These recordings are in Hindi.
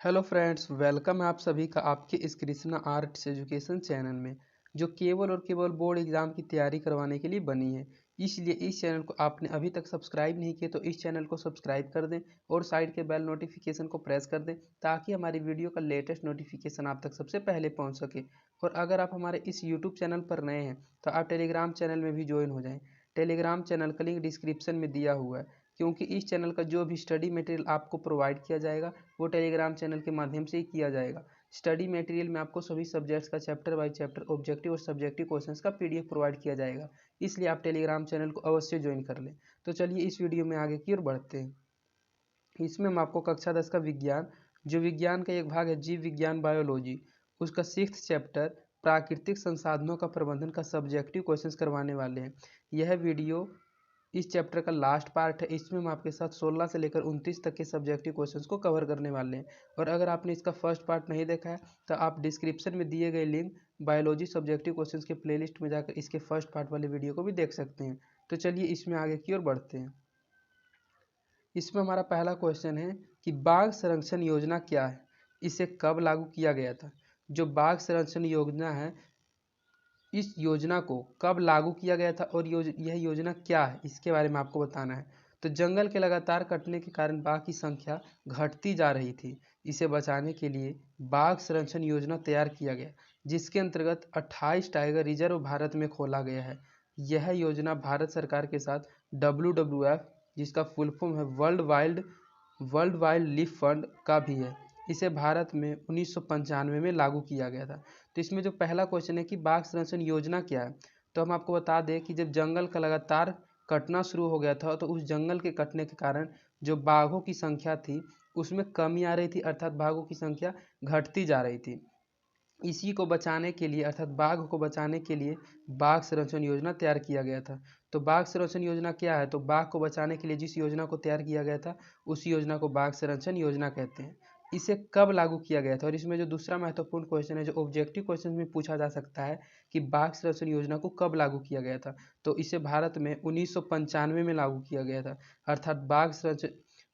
हेलो फ्रेंड्स, वेलकम है आप सभी का आपके इस कृष्णा आर्ट्स एजुकेशन चैनल में, जो केवल और केवल बोर्ड एग्ज़ाम की तैयारी करवाने के लिए बनी है। इसलिए इस चैनल को आपने अभी तक सब्सक्राइब नहीं किया तो इस चैनल को सब्सक्राइब कर दें और साइड के बेल नोटिफिकेशन को प्रेस कर दें, ताकि हमारी वीडियो का लेटेस्ट नोटिफिकेशन आप तक सबसे पहले पहुँच सके। और अगर आप हमारे इस यूट्यूब चैनल पर नए हैं तो आप टेलीग्राम चैनल में भी ज्वाइन हो जाएँ। टेलीग्राम चैनल का लिंक डिस्क्रिप्शन में दिया हुआ है, क्योंकि इस चैनल का जो भी स्टडी मटेरियल आपको प्रोवाइड किया जाएगा वो टेलीग्राम चैनल के माध्यम से ही किया जाएगा। स्टडी मटेरियल में आपको सभी सब्जेक्ट्स का चैप्टर बाय चैप्टर ऑब्जेक्टिव और सब्जेक्टिव क्वेश्चंस का पीडीएफ प्रोवाइड किया जाएगा। इसलिए आप टेलीग्राम चैनल को अवश्य ज्वाइन कर लें। तो चलिए इस वीडियो में आगे की ओर बढ़ते हैं। इसमें हम आपको कक्षा 10 का विज्ञान, जो विज्ञान का एक भाग है जीव विज्ञान बायोलॉजी, उसका 6th चैप्टर प्राकृतिक संसाधनों का प्रबंधन का सब्जेक्टिव क्वेश्चंस करवाने वाले हैं। यह वीडियो इस चैप्टर का लास्ट पार्ट है। इसमें हम आपके साथ 16 से लेकर 29 तक के सब्जेक्टिव क्वेश्चंस को कवर करने वाले हैं। और अगर आपने इसका फर्स्ट पार्ट नहीं देखा है तो आप डिस्क्रिप्शन में दिए गए लिंक बायोलॉजी सब्जेक्टिव क्वेश्चंस के प्लेलिस्ट में जाकर इसके फर्स्ट पार्ट वाले वीडियो को भी देख सकते हैं। तो चलिए इसमें आगे की ओर बढ़ते हैं। इसमें हमारा पहला क्वेश्चन है कि बाघ संरक्षण योजना क्या है, इसे कब लागू किया गया था। जो बाघ संरक्षण योजना है, इस योजना को कब लागू किया गया था और यह योजना क्या है, इसके बारे में आपको बताना है। तो जंगल के लगातार कटने के कारण बाघ की संख्या घटती जा रही थी। इसे बचाने के लिए बाघ संरक्षण योजना तैयार किया गया, जिसके अंतर्गत 28 टाइगर रिजर्व भारत में खोला गया है। यह योजना भारत सरकार के साथ WWF, जिसका फुल फॉर्म है वर्ल्ड वाइल्ड लाइफ फंड, का भी है। इसे भारत में 1995 में लागू किया गया था। तो इसमें जो पहला क्वेश्चन है कि बाघ संरक्षण योजना क्या है, तो हम आपको बता दें कि जब जंगल का लगातार कटना शुरू हो गया था तो उस जंगल के कटने के कारण जो बाघों की संख्या थी उसमें कमी आ रही थी, अर्थात बाघों की संख्या घटती जा रही थी। इसी को बचाने के लिए, अर्थात बाघ को बचाने के लिए बाघ संरक्षण योजना तैयार किया गया था। तो बाघ संरक्षण योजना क्या है, तो बाघ को बचाने के लिए जिस योजना को तैयार किया गया था उस योजना को बाघ संरक्षण योजना कहते हैं। इसे कब लागू किया गया था, और इसमें जो दूसरा महत्वपूर्ण क्वेश्चन है जो ऑब्जेक्टिव क्वेश्चन में पूछा जा सकता है कि बाघ संरक्षण योजना को कब लागू किया गया था, तो इसे भारत में 1995 में लागू किया गया था। अर्थात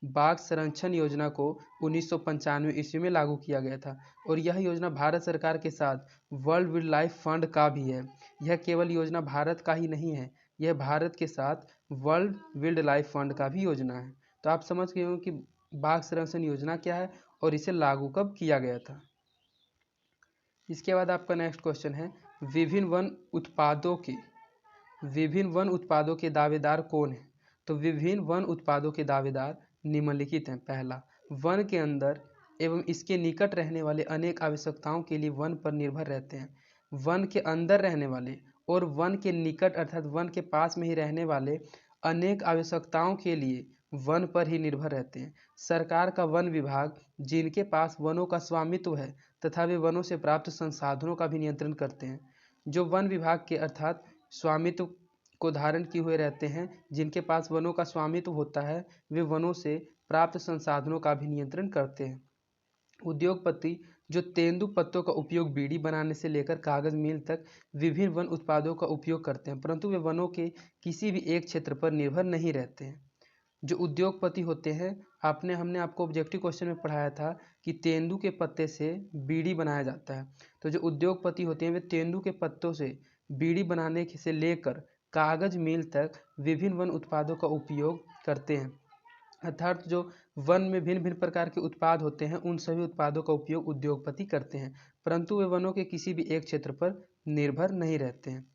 बाघ संरक्षण योजना को 1995 ईस्वी में लागू किया गया था। और यह योजना भारत सरकार के साथ वर्ल्ड वाइल्ड लाइफ फंड का भी है। यह केवल योजना भारत का ही नहीं है, यह भारत के साथ वर्ल्ड वाइल्ड लाइफ फंड का भी योजना है। तो आप समझ गए हो कि बाघ संरक्षण योजना क्या है और इसे लागू कब किया गया था। इसके बाद आपका नेक्स्ट क्वेश्चन है विभिन्न वन उत्पादों के दावेदार कौन है। तो विभिन्न वन उत्पादों के दावेदार निम्नलिखित हैं। पहला, वन के अंदर एवं इसके निकट रहने वाले अनेक आवश्यकताओं के लिए वन पर निर्भर रहते हैं। वन के अंदर रहने वाले और वन के निकट अर्थात वन के पास में ही रहने वाले अनेक आवश्यकताओं के लिए वन पर ही निर्भर रहते हैं। सरकार का वन विभाग जिनके पास वनों का स्वामित्व है तथा वे वनों से प्राप्त संसाधनों का भी नियंत्रण करते हैं। जो वन विभाग के अर्थात स्वामित्व को धारण किए हुए रहते हैं, जिनके पास वनों का स्वामित्व होता है, वे वनों से प्राप्त संसाधनों का भी नियंत्रण करते हैं। उद्योगपति जो तेंदु पत्तों का उपयोग बीड़ी बनाने से लेकर कागज मिल तक विभिन्न वन उत्पादों का उपयोग करते हैं, परंतु वे वनों के किसी भी एक क्षेत्र पर निर्भर नहीं रहते हैं। जो उद्योगपति होते हैं, हमने आपको ऑब्जेक्टिव क्वेश्चन में पढ़ाया था कि तेंदु के पत्ते से बीड़ी बनाया जाता है। तो जो उद्योगपति होते हैं वे तेंदु के पत्तों से बीड़ी बनाने से लेकर कागज मिल तक विभिन्न वन उत्पादों का उपयोग करते हैं। अर्थात जो वन में भिन्न भिन्न प्रकार के उत्पाद होते हैं उन सभी उत्पादों का उपयोग उद्योगपति करते हैं, परंतु वे वनों के किसी भी एक क्षेत्र पर निर्भर नहीं रहते हैं।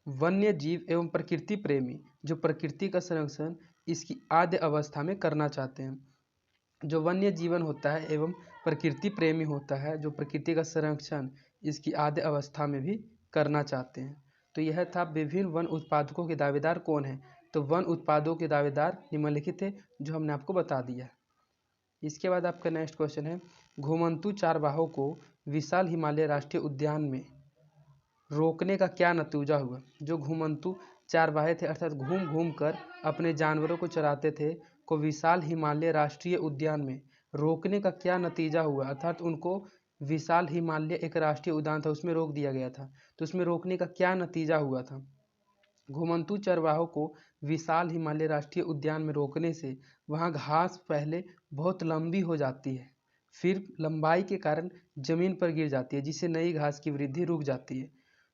वन्य जीव एवं प्रकृति प्रेमी जो प्रकृति का संरक्षण इसकी आद्य अवस्था में करना चाहते हैं। जो वन्य जीवन होता है एवं प्रकृति प्रेमी होता है, जो प्रकृति का संरक्षण इसकी आद्य अवस्था में भी करना चाहते हैं। तो यह था विभिन्न वन उत्पादकों के दावेदार कौन है। तो वन उत्पादों के दावेदार निम्नलिखित थे, जो हमने आपको बता दिया। इसके बाद आपका नेक्स्ट क्वेश्चन है, घुमंतू चारवाहों को विशाल हिमालय राष्ट्रीय उद्यान में रोकने का क्या नतीजा हुआ। जो घुमंतू चारवाहे थे अर्थात घूम घूम कर अपने जानवरों को चराते थे, को विशाल हिमालय राष्ट्रीय उद्यान में रोकने का क्या नतीजा हुआ, अर्थात उनको विशाल हिमालय एक राष्ट्रीय उद्यान था उसमें रोक दिया गया था, तो उसमें रोकने का क्या नतीजा हुआ था। घुमंतू चरवाहों को विशाल हिमालय राष्ट्रीय उद्यान में रोकने से वहाँ घास पहले बहुत लंबी हो जाती है फिर लंबाई के कारण जमीन पर गिर जाती है, जिससे नई घास की वृद्धि रुक जाती है।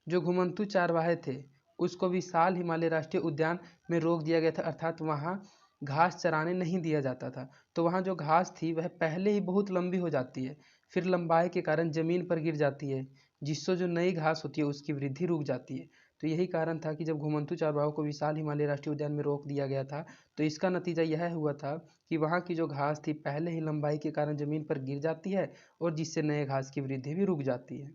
जो घुमंतु चरवाहे थे उसको विशाल हिमालय राष्ट्रीय उद्यान में रोक दिया गया था, अर्थात वहाँ घास चराने नहीं दिया जाता था। तो वहाँ जो घास थी वह पहले ही बहुत लंबी हो जाती है, फिर लंबाई के कारण जमीन पर गिर जाती है, जिससे जो नई घास होती है उसकी वृद्धि रुक जाती है। तो यही कारण था कि जब घुमंतु चरवाहों को विशाल हिमालय राष्ट्रीय उद्यान में रोक दिया गया था, तो इसका नतीजा यह हुआ था कि वहाँ की जो घास थी पहले ही लंबाई के कारण जमीन पर गिर जाती है, और जिससे नए घास की वृद्धि भी रुक जाती है।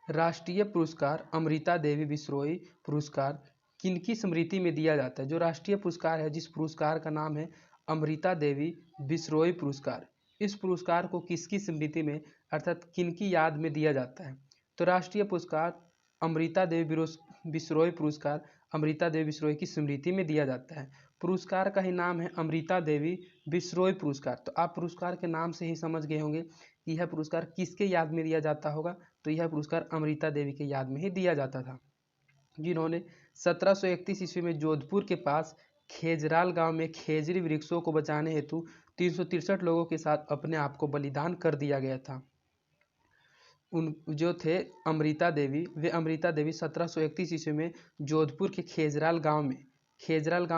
राष्ट्रीय पुरस्कार अमृता देवी विश्नोई पुरस्कार किनकी स्मृति में दिया जाता है? जो राष्ट्रीय पुरस्कार है, जिस पुरस्कार का नाम है अमृता देवी विश्नोई पुरस्कार, इस पुरस्कार को किसकी स्मृति में अर्थात किनकी याद में दिया जाता है? तो राष्ट्रीय पुरस्कार अमृता देवी विश्नोई पुरस्कार अमृता देवी विश्नोई की स्मृति में दिया जाता है। पुरस्कार का ही नाम है अमृता देवी विश्नोई पुरस्कार। तो आप पुरस्कार के नाम से ही समझ गए होंगे कि यह पुरस्कार किसके याद में दिया जाता होगा। तो यह पुरस्कार अमृता देवी के याद में ही दिया जाता था, जिन्होंने 1731 ईस्वी में जोधपुर के पास खेजराल गांव में खेजरी वृक्षों को बचाने हेतु 363 लोगों के साथ अपने आप को बलिदान कर दिया गया था। उन जो थे अमृता देवी, वे अमृता देवी 1731 ईस्वी में जोधपुर के खेजराल गांव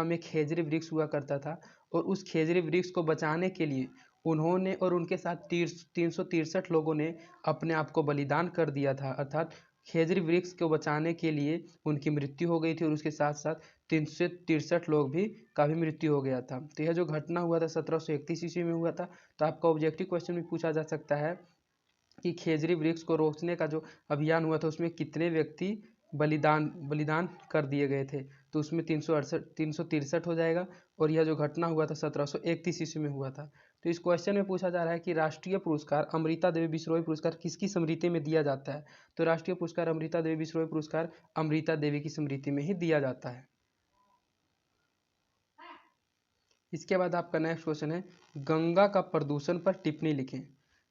में खेजरी वृक्ष हुआ करता था, और उस खेजरी वृक्ष को बचाने के लिए उन्होंने और उनके साथ 363 लोगों ने अपने आप को बलिदान कर दिया था, अर्थात खेजरी वृक्ष को बचाने के लिए उनकी मृत्यु हो गई थी, और उसके साथ साथ 363 लोग भी का भी मृत्यु हो गया था। तो यह जो घटना हुआ था 1731 ईस्वी में हुआ था। तो आपका ऑब्जेक्टिव क्वेश्चन भी पूछा जा सकता है कि खेजरी वृक्ष को रोकने का जो अभियान हुआ था उसमें कितने व्यक्ति बलिदान कर दिए गए थे? तो उसमें 363 हो जाएगा, और यह जो घटना हुआ था 1731 ईस्वी में हुआ था। तो इस क्वेश्चन में पूछा जा रहा है कि राष्ट्रीय पुरस्कार अमृता देवी विश्नोई पुरस्कार किसकी स्मृति में दिया जाता है? तो राष्ट्रीय पुरस्कार अमृता देवी विश्नोई पुरस्कार अमृता देवी की स्मृति में ही दिया जाता है। इसके बाद आपका नेक्स्ट क्वेश्चन है, गंगा का प्रदूषण पर टिप्पणी लिखें।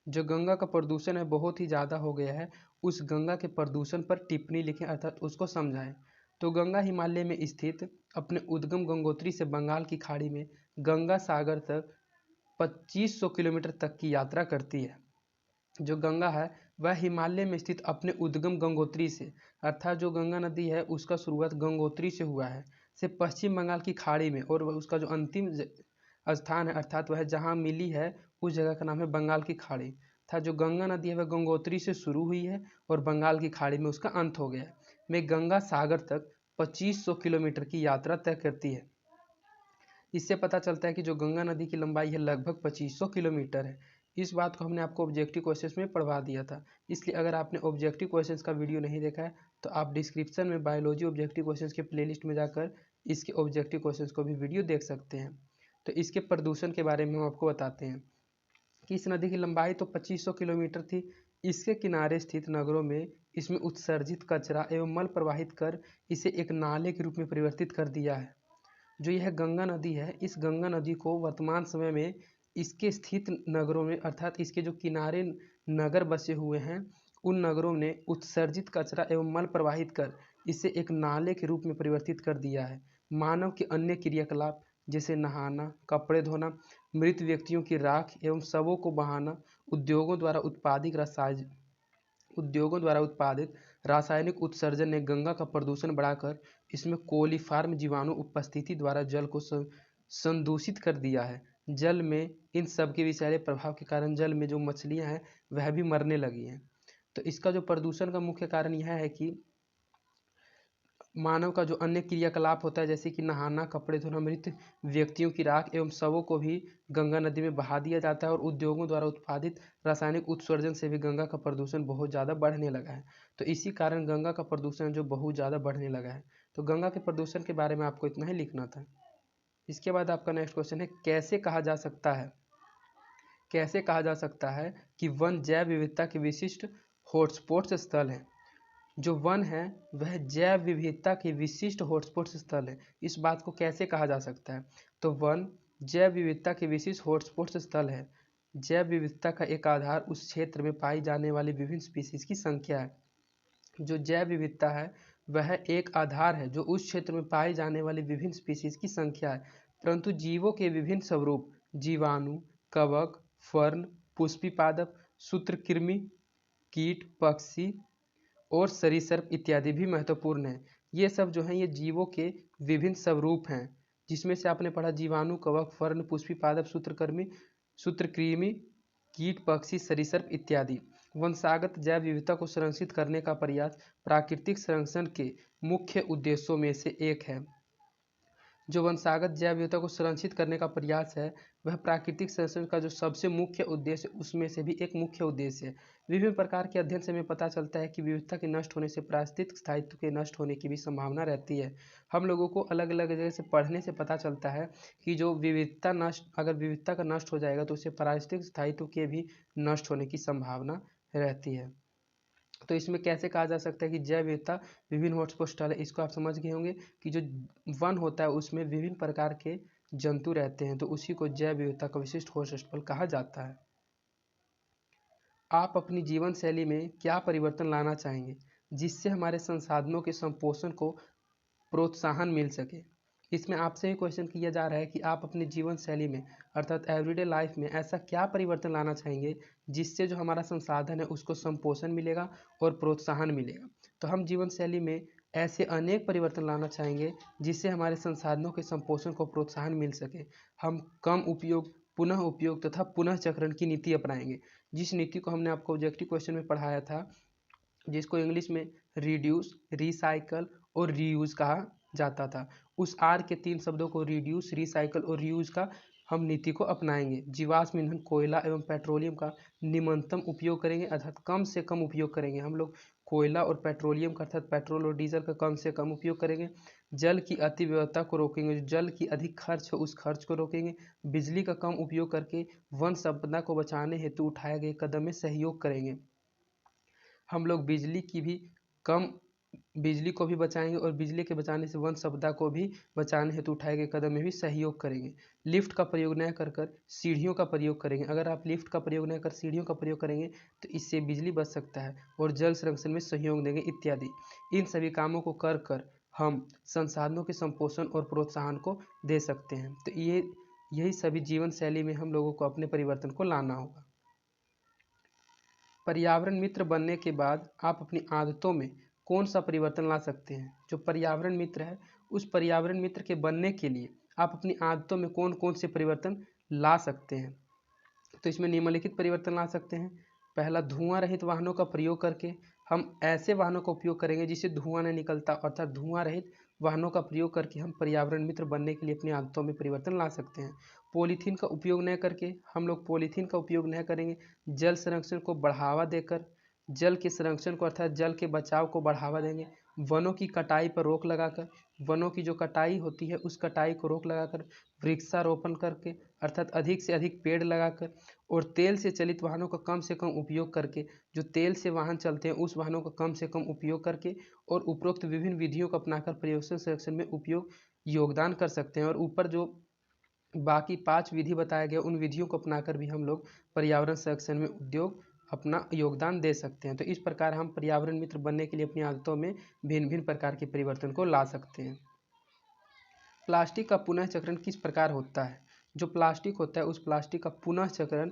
जो गंगा का प्रदूषण है बहुत ही ज़्यादा हो गया है, उस गंगा के प्रदूषण पर टिप्पणी लिखें, अर्थात उसको समझाएं। तो गंगा हिमालय में स्थित अपने उद्गम गंगोत्री से बंगाल की खाड़ी में गंगा सागर तक 2500 किलोमीटर तक की यात्रा करती है। जो गंगा है वह हिमालय में स्थित अपने उद्गम गंगोत्री से, अर्थात जो गंगा नदी है उसका शुरुआत गंगोत्री से हुआ है, से पश्चिम बंगाल की खाड़ी में, और उसका जो अंतिम स्थान है अर्थात वह जहाँ मिली है उस जगह का नाम है बंगाल की खाड़ी। था जो गंगा नदी है वह गंगोत्री से शुरू हुई है और बंगाल की खाड़ी में उसका अंत हो गया है। में गंगा सागर तक 2500 किलोमीटर की यात्रा तय करती है। इससे पता चलता है कि जो गंगा नदी की लंबाई है लगभग 2500 किलोमीटर है। इस बात को हमने आपको ऑब्जेक्टिव क्वेश्चंस में पढ़वा दिया था, इसलिए अगर आपने ऑब्जेक्टिव क्वेश्चंस का वीडियो नहीं देखा है तो आप डिस्क्रिप्शन में बायोलॉजी ऑब्जेक्टिव क्वेश्चंस के प्लेलिस्ट में जाकर इसके ऑब्जेक्टिव क्वेश्चंस को भी वीडियो देख सकते हैं। तो इसके प्रदूषण के बारे में हम आपको बताते हैं कि इस नदी की लंबाई तो 2500 किलोमीटर थी। इसके किनारे स्थित नगरों में इसमें उत्सर्जित कचरा एवं मल प्रवाहित कर इसे एक नाले के रूप में परिवर्तित कर दिया है। जो यह गंगा नदी है, इस गंगा नदी को वर्तमान समय में इसके स्थित नगरों में अर्थात इसके जो किनारे नगर बसे हुए हैं उन नगरों ने उत्सर्जित कचरा एवं मल प्रवाहित कर इसे एक नाले के रूप में परिवर्तित कर दिया है। मानव के अन्य क्रियाकलाप जैसे नहाना, कपड़े धोना, मृत व्यक्तियों की राख एवं शवों को बहाना, उद्योगों द्वारा उत्पादित रासायनिक उत्सर्जन ने गंगा का प्रदूषण बढ़ाकर इसमें कोलीफार्म जीवाणु उपस्थिति द्वारा जल को संदूषित कर दिया है। जल में इन सब के विषैले प्रभाव के कारण जल में जो मछलियां हैं वह भी मरने लगी हैं। तो इसका जो प्रदूषण का मुख्य कारण यह है कि मानव का जो अन्य क्रियाकलाप होता है जैसे कि नहाना, कपड़े धोना, मृत व्यक्तियों की राख एवं शवों को भी गंगा नदी में बहा दिया जाता है, और उद्योगों द्वारा उत्पादित रासायनिक उत्सर्जन से भी गंगा का प्रदूषण बहुत ज़्यादा बढ़ने लगा है। तो इसी कारण गंगा का प्रदूषण जो बहुत ज़्यादा बढ़ने लगा है। तो गंगा के प्रदूषण के बारे में आपको इतना ही लिखना था। इसके बाद आपका नेक्स्ट क्वेश्चन है, कैसे कहा जा सकता है कि वन जैव विविधता के विशिष्ट हॉटस्पॉट स्थल है। जो वन है वह जैव विविधता के विशिष्ट हॉटस्पॉट स्थल है। इस बात को कैसे कहा जा सकता है? तो वन जैव विविधता के विशिष्ट हॉटस्पॉट स्थल है। जैव विविधता का एक आधार उस क्षेत्र में पाई जाने वाली विभिन्न स्पीशीज की संख्या है। जो जैव विविधता है वह एक आधार है जो उस क्षेत्र में पाई जाने वाली विभिन्न स्पीशीज की संख्या है, परंतु जीवों के विभिन्न स्वरूप जीवाणु, कवक, फर्न, पुष्पी पादप, सूत्रकृमि, कीट, पक्षी और सरीसृप इत्यादि भी महत्वपूर्ण हैं। ये सब जो हैं ये जीवों के विभिन्न स्वरूप हैं, जिसमें से आपने पढ़ा जीवाणु, कवक, फर्न, पुष्पी पादप, सूत्रकृमि, कीट, पक्षी, सरीसृप इत्यादि। वंशागत जैव विविधता को संरक्षित करने का प्रयास प्राकृतिक संरक्षण के मुख्य उद्देश्यों में से एक है। जो वंशागत जैव विविधता को संरक्षित करने का प्रयास है वह प्राकृतिक संरक्षण का जो सबसे मुख्य उद्देश्य उसमें से भी एक मुख्य उद्देश्य है। विभिन्न प्रकार के अध्ययन से हमें पता चलता है कि विविधता के नष्ट होने से पारिस्थितिक स्थायित्व के नष्ट होने की भी संभावना रहती है। हम लोगों को अलग अलग जगह से पढ़ने से पता चलता है कि जो अगर विविधता का नष्ट हो जाएगा तो उससे पारिस्थितिक स्थायित्व के भी नष्ट होने की संभावना रहती है। तो इसमें कैसे कहा जा सकता है कि जैव विविधता विभिन्न हॉटस्पॉट स्थल है। इसको आप समझ गए होंगे कि जो वन होता है उसमें विभिन्न प्रकार के जंतु रहते हैं, तो उसी को जैव विविधता का विशिष्ट होस्ट स्थल कहा जाता है। आप अपनी जीवन शैली में क्या परिवर्तन लाना चाहेंगे जिससे हमारे संसाधनों के संपोषण को प्रोत्साहन मिल सके? इसमें आपसे ही क्वेश्चन किया जा रहा है कि आप अपनी जीवन शैली में अर्थात एवरीडे लाइफ में ऐसा क्या परिवर्तन लाना चाहेंगे जिससे जो हमारा संसाधन है उसको संपोषण मिलेगा और प्रोत्साहन मिलेगा। तो हम जीवन शैली में ऐसे अनेक परिवर्तन लाना चाहेंगे जिससे हमारे संसाधनों के संपोषण को प्रोत्साहन मिल सके। हम कम उपयोग, पुनः उपयोग तथा पुनः चक्रण की नीति अपनाएंगे, जिस नीति को हमने आपको ऑब्जेक्टिव क्वेश्चन में पढ़ाया था, जिसको इंग्लिश में रिड्यूस, रिसाइकल और रीयूज कहा जाता था। उस आर के 3 शब्दों को रिड्यूस, रिसाइकल और रीयूज का हम नीति को अपनाएंगे। जीवाश्म ईंधन, कोयला एवं पेट्रोलियम का निम्नतम उपयोग करेंगे अर्थात कम से कम उपयोग करेंगे। हम लोग कोयला और पेट्रोलियम का अर्थात पेट्रोल और डीजल का कम से कम उपयोग करेंगे। जल की अति व्यवस्था को रोकेंगे, जो जल की अधिक खर्च हो उस खर्च को रोकेंगे। बिजली का कम उपयोग करके वन संपदा को बचाने हेतु उठाए गए कदम में सहयोग करेंगे। हम लोग बिजली को भी बचाएंगे और बिजली के बचाने से वन संपदा को भी बचाने हेतु उठाए गए कदम में भी सहयोग करेंगे। लिफ्ट का प्रयोग न कर सीढ़ियों का प्रयोग करेंगे। अगर आप लिफ्ट का प्रयोग न कर सीढ़ियों का प्रयोग करेंगे तो इससे बिजली बच सकता है और जल संरक्षण में सहयोग देंगे इत्यादि। इन सभी कामों को कर हम संसाधनों के संपोषण और प्रोत्साहन को दे सकते हैं। तो यही सभी जीवन शैली में हम लोगों को अपने परिवर्तन को लाना होगा। पर्यावरण मित्र बनने के बाद आप अपनी आदतों में कौन सा परिवर्तन ला सकते हैं? जो पर्यावरण मित्र है उस पर्यावरण मित्र के बनने के लिए आप अपनी आदतों में कौन कौन से परिवर्तन ला सकते हैं? तो इसमें निम्नलिखित परिवर्तन ला सकते हैं। पहला, धुआं रहित वाहनों का प्रयोग करके हम ऐसे वाहनों का उपयोग करेंगे जिससे धुआं नहीं निकलता, अर्थात धुआं रहित वाहनों का प्रयोग करके हम पर्यावरण मित्र बनने के लिए अपनी आदतों में परिवर्तन ला सकते हैं। पॉलीथीन का उपयोग न करके हम लोग पॉलीथीन का उपयोग न करेंगे। जल संरक्षण को बढ़ावा देकर जल के संरक्षण को अर्थात जल के बचाव को बढ़ावा देंगे। वनों की कटाई पर रोक लगाकर, वनों की जो कटाई होती है उस कटाई को रोक लगाकर वृक्षारोपण करके अर्थात अधिक से अधिक पेड़ लगाकर और तेल से चलित वाहनों का कम से कम उपयोग करके, जो तेल से वाहन चलते हैं उस वाहनों का कम से कम उपयोग करके और उपरोक्त विभिन्न विधियों को अपनाकर पर्यावरण संरक्षण में योगदान कर सकते हैं। और ऊपर जो बाकी 5 विधि बताया गया उन विधियों को अपनाकर भी हम लोग पर्यावरण संरक्षण में अपना योगदान दे सकते हैं। तो इस प्रकार हम पर्यावरण मित्र बनने के लिए अपनी आदतों में भिन्न भिन्न प्रकार के परिवर्तन को ला सकते हैं। प्लास्टिक का पुनः चक्रण किस प्रकार होता है? जो प्लास्टिक होता है उस प्लास्टिक का पुनः चक्रण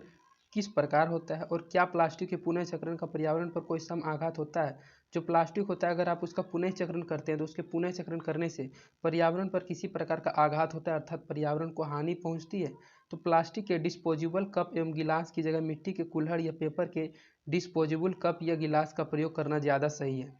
किस प्रकार होता है और क्या प्लास्टिक के पुनः चक्रण का पर्यावरण पर कोई सम आघात होता है? जो प्लास्टिक होता है अगर आप उसका पुनः चक्रण करते हैं तो उसके पुनः चक्रण करने से पर्यावरण पर किसी प्रकार का आघात होता है अर्थात पर्यावरण को हानि पहुंचती है। तो प्लास्टिक के डिस्पोजेबल कप एवं गिलास की जगह मिट्टी के कुल्हड़ या पेपर के डिस्पोजेबल कप या गिलास का प्रयोग करना ज़्यादा सही है।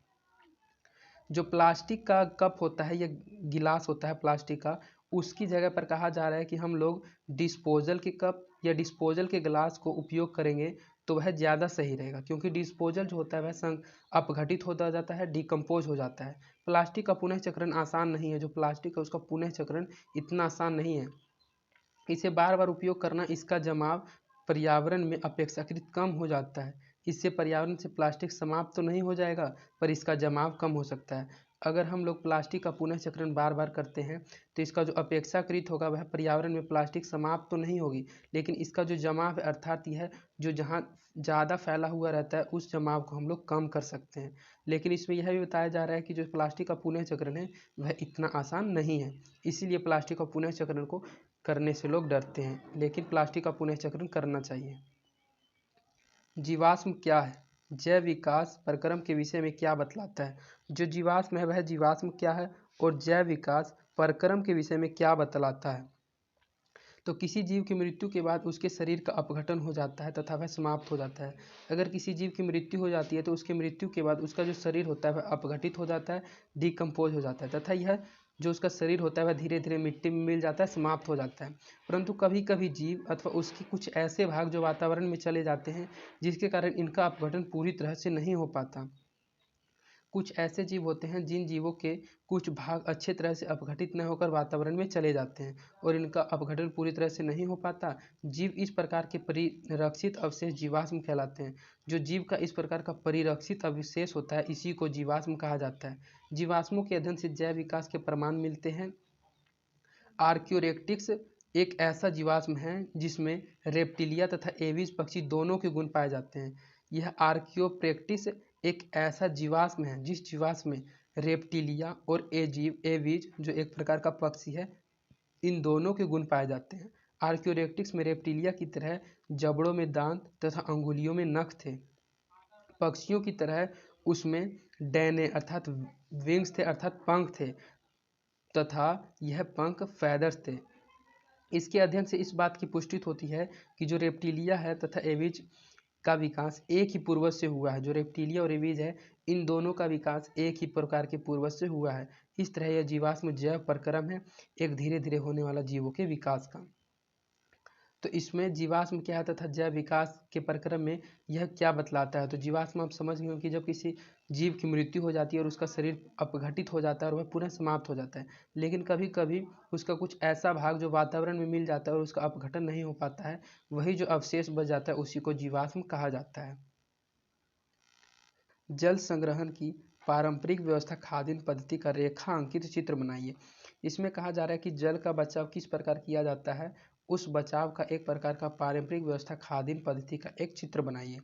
जो प्लास्टिक का कप होता है या गिलास होता है प्लास्टिक का, उसकी जगह पर कहा जा रहा है कि हम लोग डिस्पोजल के कप या डिस्पोजल के गिलास को उपयोग करेंगे तो वह ज़्यादा सही रहेगा, क्योंकि डिस्पोजल जो होता है वह अपघटित होता जाता है, डिकम्पोज हो जाता है। प्लास्टिक का पुनः चक्रण आसान नहीं है। जो प्लास्टिक है उसका पुनः चक्रण इतना आसान नहीं है। इसे बार बार उपयोग करना, इसका जमाव पर्यावरण में अपेक्षाकृत कम हो जाता है। इससे पर्यावरण से प्लास्टिक समाप्त तो नहीं हो जाएगा पर इसका जमाव कम हो सकता है। अगर हम लोग प्लास्टिक का पुनः चक्रण बार बार करते हैं तो इसका जो अपेक्षाकृत होगा वह पर्यावरण में प्लास्टिक समाप्त तो नहीं होगी, लेकिन इसका जो जमाव है अर्थात यह जो जहाँ ज़्यादा फैला हुआ रहता है उस जमाव को हम लोग कम कर सकते हैं। लेकिन इसमें यह भी बताया जा रहा है कि जो प्लास्टिक का पुनः चक्रण है वह इतना आसान नहीं है, इसीलिए प्लास्टिक का पुनः चक्रण को करने से लोग डरते हैं, लेकिन प्लास्टिक का पुनःचक्रण करना चाहिए। जीवाश्म क्या है? जैव विकास प्रक्रम के विषय में क्या बतलाता है? जो जीवाश्म है वह जीवाश्म क्या है और जैव विकास प्रक्रम के विषय में क्या बतलाता है? तो किसी जीव की मृत्यु के बाद उसके शरीर का अपघटन हो जाता है तथा वह समाप्त हो जाता है। अगर किसी जीव की मृत्यु हो जाती है तो उसकी मृत्यु के बाद उसका जो शरीर होता है वह अपघटित हो जाता है, डिकम्पोज हो जाता है तथा यह जो उसका शरीर होता है वह धीरे धीरे मिट्टी में मिल जाता है, समाप्त हो जाता है। परंतु कभी कभी जीव अथवा उसके कुछ ऐसे भाग जो वातावरण में चले जाते हैं जिसके कारण इनका अपघटन पूरी तरह से नहीं हो पाता। कुछ ऐसे जीव होते हैं जिन जीवों के कुछ भाग अच्छे तरह से अपघटित न होकर वातावरण में चले जाते हैं और इनका अपघटन पूरी तरह से नहीं हो पाता। जीव इस प्रकार के परिरक्षित अवशेष जीवाश्म कहलाते हैं। जो जीव का इस प्रकार का परिरक्षित अवशेष होता है इसी को जीवाश्म कहा जाता है। जीवाश्मों के अध्ययन से जैव विकास के प्रमाण मिलते हैं। आर्क्योरेक्टिक्स एक ऐसा जीवाश्म है जिसमें रेप्टिलिया तथा एवीज पक्षी दोनों के गुण पाए जाते हैं। यह आर्क्योप्रेक्टिस एक ऐसा जीवाश्म है जिस जीवाश्म में रेप्टिलिया और एवीज जो एक प्रकार का पक्षी है इन दोनों के गुण पाए जाते हैं। आर्क्योरेक्टिक्स में रेप्टिलिया की तरह जबड़ों में दांत तथा अंगुलियों में नख थे। पक्षियों की तरह उसमें डैने अर्थात विंग्स थे अर्थात पंख थे तथा यह पंख फैदर्स थे। इसके अध्ययन से इस बात की पुष्टि होती है कि जो रेप्टिलिया है तथा एविज का विकास एक ही पूर्वज से हुआ है। जो रेप्टिलिया और एविज है इन दोनों का विकास एक ही प्रकार के पूर्वज से हुआ है। इस तरह यह जीवाश्म जैव प्रक्रम है, एक धीरे धीरे होने वाला जीवों के विकास का। तो इसमें जीवाश्म क्या है तथा जैव विकास के प्रक्रम में यह क्या बतलाता है? तो जीवाश्म आप समझ गए हो कि जब किसी जीव की मृत्यु हो जाती है और उसका शरीर अपघटित हो जाता है और वह पुनः समाप्त हो जाता है, लेकिन कभी कभी उसका कुछ ऐसा भाग जो वातावरण में मिल जाता है और उसका अपघटन नहीं हो पाता है, वही जो अवशेष बच जाता है उसी को जीवाश्म कहा जाता है। जल संग्रहण की पारंपरिक व्यवस्था खाद्य पद्धति का रेखांकित चित्र बनाइए। इसमें कहा जा रहा है कि जल का बचाव किस प्रकार किया जाता है, उस बचाव का एक प्रकार का पारंपरिक व्यवस्था खाद्य पद्धति का एक चित्र बनाइए।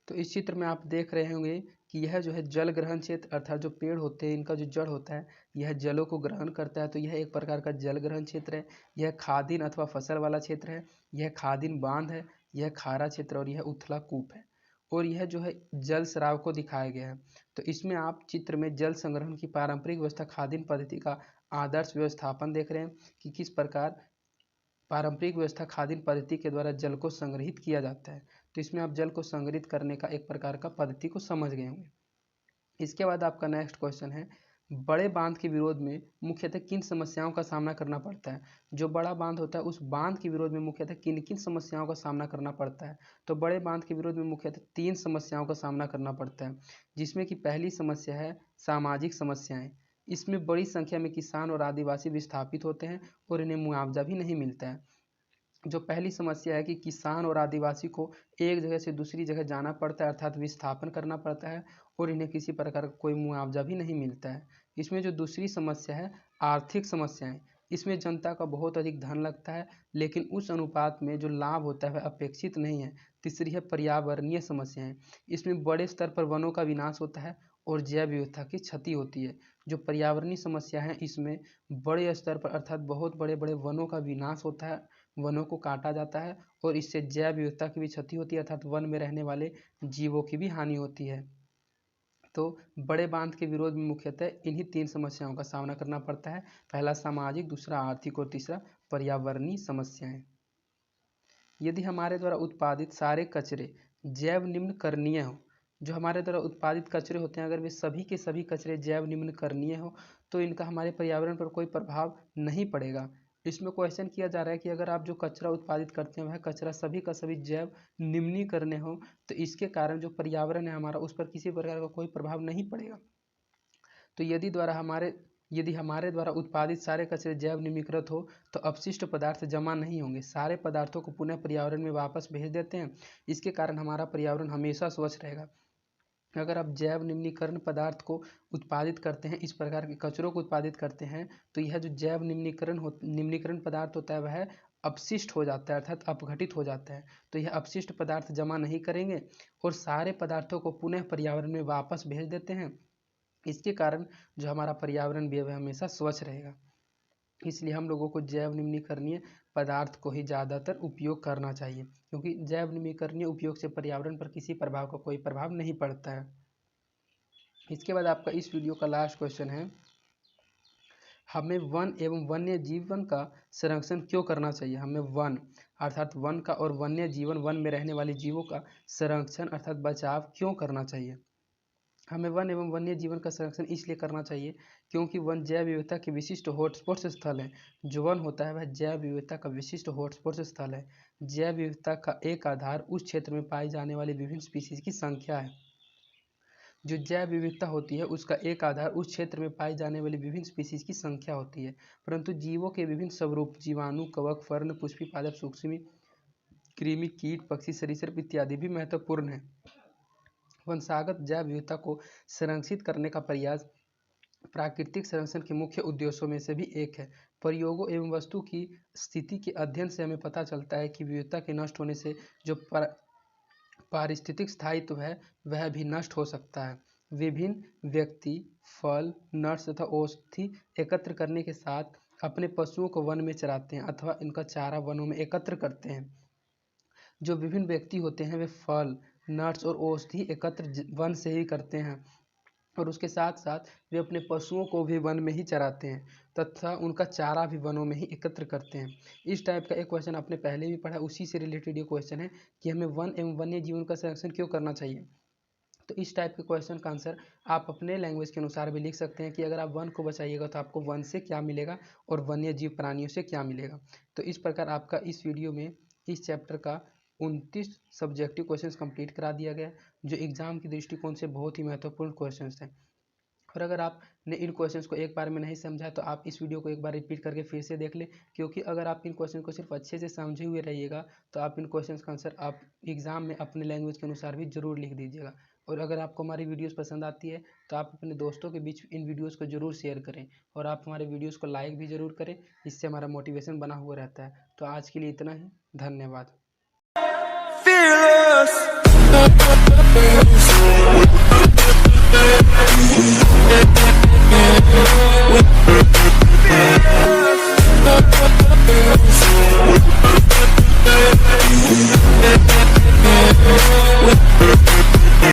तो इस चित्र में आप देख रहे होंगे कि यह जो है जल ग्रहण क्षेत्र अर्थात जो पेड़ होते हैं इनका जो जड़ होता है यह जलों को ग्रहण करता है, तो यह एक प्रकार का जल ग्रहण क्षेत्र है। यह खाद्य अथवा फसल वाला क्षेत्र है, यह खाद्य बांध है, यह खारा क्षेत्र और यह उथला कूप है और यह जो है जल स्राव को दिखाया गया है। तो इसमें आप चित्र में जल संग्रहण की पारंपरिक व्यवस्था खाद्य पद्धति का आदर्श व्यवस्थापन देख रहे हैं कि किस प्रकार पारंपरिक व्यवस्था खाद्य पद्धति के द्वारा जल को संग्रहित किया जाता है। तो इसमें आप जल को संग्रहित करने का एक प्रकार का पद्धति को समझ गए होंगे। इसके बाद आपका नेक्स्ट क्वेश्चन है, बड़े बांध के विरोध में मुख्यतः किन समस्याओं का सामना करना पड़ता है? जो बड़ा बांध होता है उस बांध के विरोध में मुख्यतः किन किन समस्याओं का सामना करना पड़ता है? तो बड़े बांध के विरोध में मुख्यतः 3 समस्याओं का सामना करना पड़ता है, जिसमें कि पहली समस्या है सामाजिक समस्याएं। इसमें बड़ी संख्या में किसान और आदिवासी विस्थापित होते हैं और इन्हें मुआवजा भी नहीं मिलता है। जो पहली समस्या है कि किसान और आदिवासी को एक जगह से दूसरी जगह जाना पड़ता है अर्थात विस्थापन करना पड़ता है और इन्हें किसी प्रकार का कोई मुआवजा भी नहीं मिलता है। इसमें जो दूसरी समस्या है आर्थिक समस्याएं। इसमें जनता का बहुत अधिक धन लगता है लेकिन उस अनुपात में जो लाभ होता है वह अपेक्षित नहीं है। तीसरी है पर्यावरणीय समस्याएं। इसमें बड़े स्तर पर वनों का विनाश होता है और जैव विविधता की क्षति होती है। जो पर्यावरणीय समस्या है इसमें बड़े स्तर पर अर्थात बहुत बड़े बड़े वनों का विनाश होता है, वनों को काटा जाता है और इससे जैव विविधता की भी क्षति होती है अर्थात वन में रहने वाले जीवों की भी हानि होती है। तो बड़े बांध के विरोध में मुख्यतः इन्हीं 3 समस्याओं का सामना करना पड़ता है। पहला सामाजिक, दूसरा आर्थिक और तीसरा पर्यावरणीय समस्याएं। यदि हमारे द्वारा उत्पादित सारे कचरे जैव निम्न करणीय हो, जो हमारे द्वारा उत्पादित कचरे होते हैं अगर वे सभी के सभी कचरे जैव निम्न करणीय हो तो इनका हमारे पर्यावरण पर कोई प्रभाव नहीं पड़ेगा। इसमें क्वेश्चन किया जा रहा है कि अगर आप जो कचरा उत्पादित करते हैं वह कचरा सभी का सभी जैव निम्नीकरणीय हो तो इसके कारण जो पर्यावरण है हमारा उस पर किसी प्रकार का कोई प्रभाव नहीं पड़ेगा। तो यदि हमारे द्वारा उत्पादित सारे कचरे जैव निम्नीकृत हो तो अपशिष्ट पदार्थ जमा नहीं होंगे, सारे पदार्थों को पुनः पर्यावरण में वापस भेज देते हैं। इसके कारण हमारा पर्यावरण हमेशा स्वच्छ रहेगा। अगर आप जैव निम्नीकरण पदार्थ को उत्पादित करते हैं, इस प्रकार के कचरों को उत्पादित करते हैं तो यह जो जैव निम्नीकरण पदार्थ होता है वह अपशिष्ट हो जाता है अर्थात अपघटित हो जाता है। तो यह अपशिष्ट पदार्थ जमा नहीं करेंगे और सारे पदार्थों को पुनः पर्यावरण में वापस भेज देते हैं। इसके कारण जो हमारा पर्यावरण भी है वह हमेशा स्वच्छ रहेगा। इसलिए हम लोगों को जैव निम्नीकरणीय पदार्थ को ही ज़्यादातर उपयोग करना चाहिए, क्योंकि जैव निम्नीकरणीय उपयोग से पर्यावरण पर किसी प्रभाव का कोई प्रभाव नहीं पड़ता है। इसके बाद आपका इस वीडियो का लास्ट क्वेश्चन है, हमें वन एवं वन्य जीवन का संरक्षण क्यों करना चाहिए। हमें वन अर्थात वन का और वन्य जीवन वन में रहने वाले जीवों का संरक्षण अर्थात बचाव क्यों करना चाहिए। हमें वन एवं वन्य जीवन का संरक्षण इसलिए करना चाहिए क्योंकि वन जैव विविधता के विशिष्ट हॉटस्पॉट स्थल है। जो वन होता है वह जैव विविधता का विशिष्ट हॉटस्पॉट स्थल है। जैव विविधता का एक आधार उस क्षेत्र में पाई जाने वाली विभिन्न स्पीशीज की संख्या है। जो जैव विविधता होती है उसका एक आधार उस क्षेत्र में पाई जाने वाली विभिन्न स्पीशीज की संख्या होती है। परंतु जीवों के विभिन्न स्वरूप जीवाणु, कवक, फर्ण, पुष्पी, पादप, सूक्ष्म कृमि, कीट, पक्षी, सरीसृप इत्यादि भी महत्वपूर्ण है। वंशागत जैव विविधता को संरक्षित करने का प्रयास प्राकृतिक संरक्षण के मुख्य उद्देश्यों में से भी एक है। प्रयोगों एवं वस्तु की स्थिति के अध्ययन से हमें पता चलता है कि विविधता के नष्ट होने से जो पारिस्थितिक स्थायित्व है वह भी नष्ट हो सकता है। विभिन्न व्यक्ति फल, नट्स तथा औषधि एकत्र करने के साथ अपने पशुओं को वन में चराते हैं अथवा इनका चारा वनों में एकत्र करते हैं। जो विभिन्न व्यक्ति होते हैं वे फल, नट्स और औषधि एकत्र वन से ही करते हैं और उसके साथ साथ वे अपने पशुओं को भी वन में ही चराते हैं तथा उनका चारा भी वनों में ही एकत्र करते हैं। इस टाइप का एक क्वेश्चन आपने पहले भी पढ़ा, उसी से रिलेटेड ये क्वेश्चन है कि हमें वन एवं वन्य जीवन का संरक्षण क्यों करना चाहिए। तो इस टाइप के क्वेश्चन का आंसर आप अपने लैंग्वेज के अनुसार भी लिख सकते हैं कि अगर आप वन को बचाइएगा तो आपको वन से क्या मिलेगा और वन्य जीव प्राणियों से क्या मिलेगा। तो इस प्रकार आपका इस वीडियो में इस चैप्टर का 29 सब्जेक्टिव क्वेश्चंस कंप्लीट करा दिया गया, जो एग्जाम के दृष्टिकोण से बहुत ही महत्वपूर्ण क्वेश्चंस हैं। और अगर आपने इन क्वेश्चंस को एक बार में नहीं समझा तो आप इस वीडियो को एक बार रिपीट करके फिर से देख लें, क्योंकि अगर आप इन क्वेश्चन को सिर्फ अच्छे से समझे हुए रहिएगा तो आप इन क्वेश्चंस का आंसर आप एग्जाम में अपने लैंग्वेज के अनुसार भी जरूर लिख दीजिएगा। और अगर आपको हमारी वीडियोस पसंद आती है तो आप अपने दोस्तों के बीच इन वीडियोस को जरूर शेयर करें और आप हमारे वीडियोस को लाइक भी जरूर करें, इससे हमारा मोटिवेशन बना हुआ रहता है। तो आज के लिए इतना ही, धन्यवाद।